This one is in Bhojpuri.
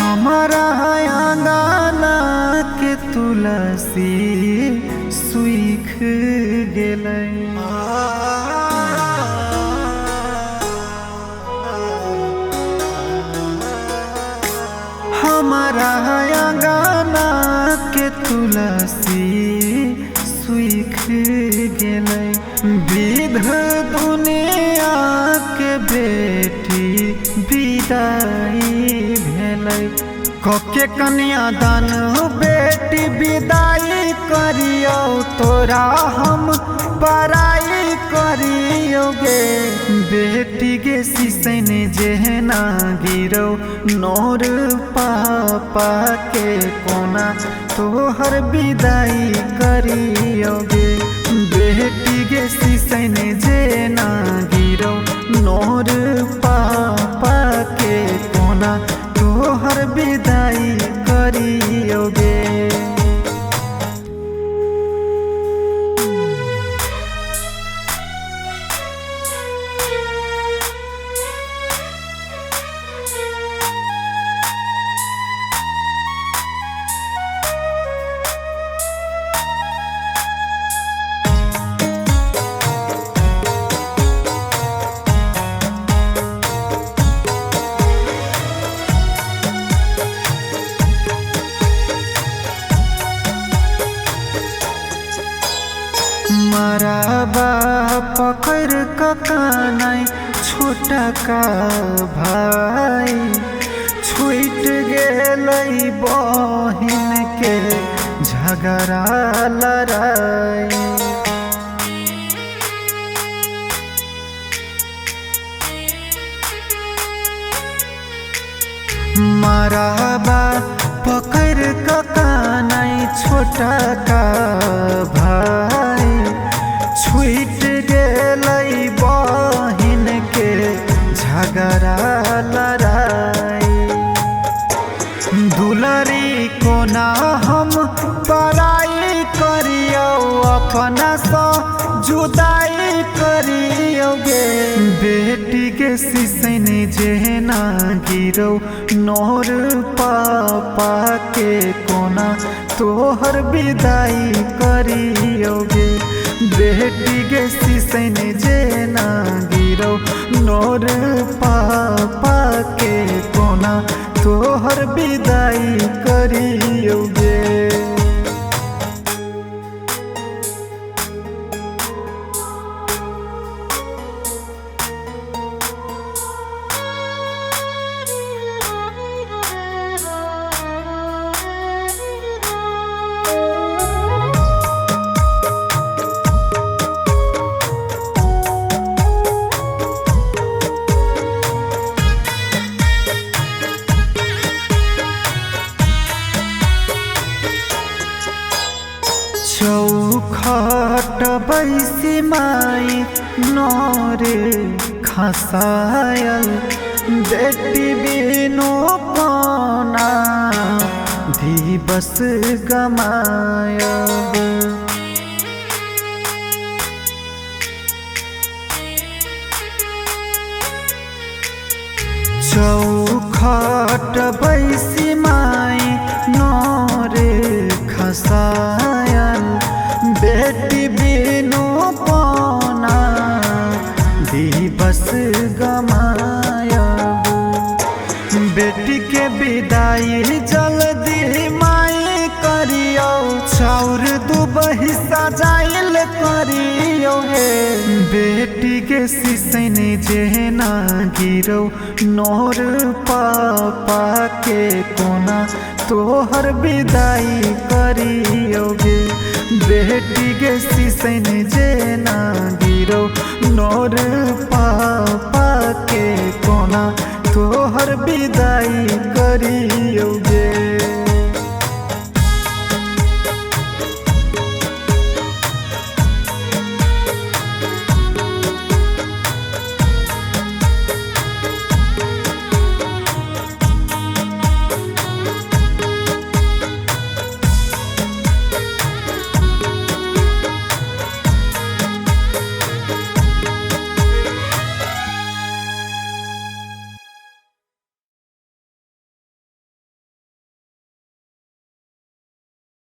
हमारा आंगना के तुलसी सुख गेलै। हमारा आंगना के तुलसी सुख गेलै। विध दुनिया के बेटी विदाई भेलै। कके कन्यादान बेटी विदाई करियो, तोरा हम पराई करियोगे। बेटी गे सिसैन जेहना गिरो, नोर पापा के कोना तोहर विदाई करियोगे। बेटी गे सिसैन जेना गिरो, नोर पापा के कोना तोहर विदाई करियोगे। मराबा पकड़ ककानाई छोटा का भाई, छूट गेलै बहिन के झगड़ा लड़ाई। मराबा पकड़ ककानाई छोटा का भाई, छूट गेलै बहिन के झगड़ा लड़ाई। दुलरी कोना हम पराई करियो, अपना सा जुदाई करियोगे। बेटी के सिसैन जेहना गिरो, नोर पापा के कोना तोहर विदाई करियोगे। बेटी गे सिसैन जेना गिरो, नोर पापा के कोना तोहर विदाई करियोगे। चौखट बैसी माई नोरे खसायल, बेटी बिनु कोना दिवस गमायब। चौखट बैसी माई नोरे खसायल, बेटी बिनु कोना दिवस गमायब। बेटी के विदाई जल्दी माई करियो, चाउर दुबही सजाइल करियो हे। बेटी के सिसैन जेहना गिरो, नोर पापा के कोना तोहर विदाई करियोगे। बेटी गे सिसैन जेना गिरो, नोर पापा के कोना तोहर विदाई करियोगे।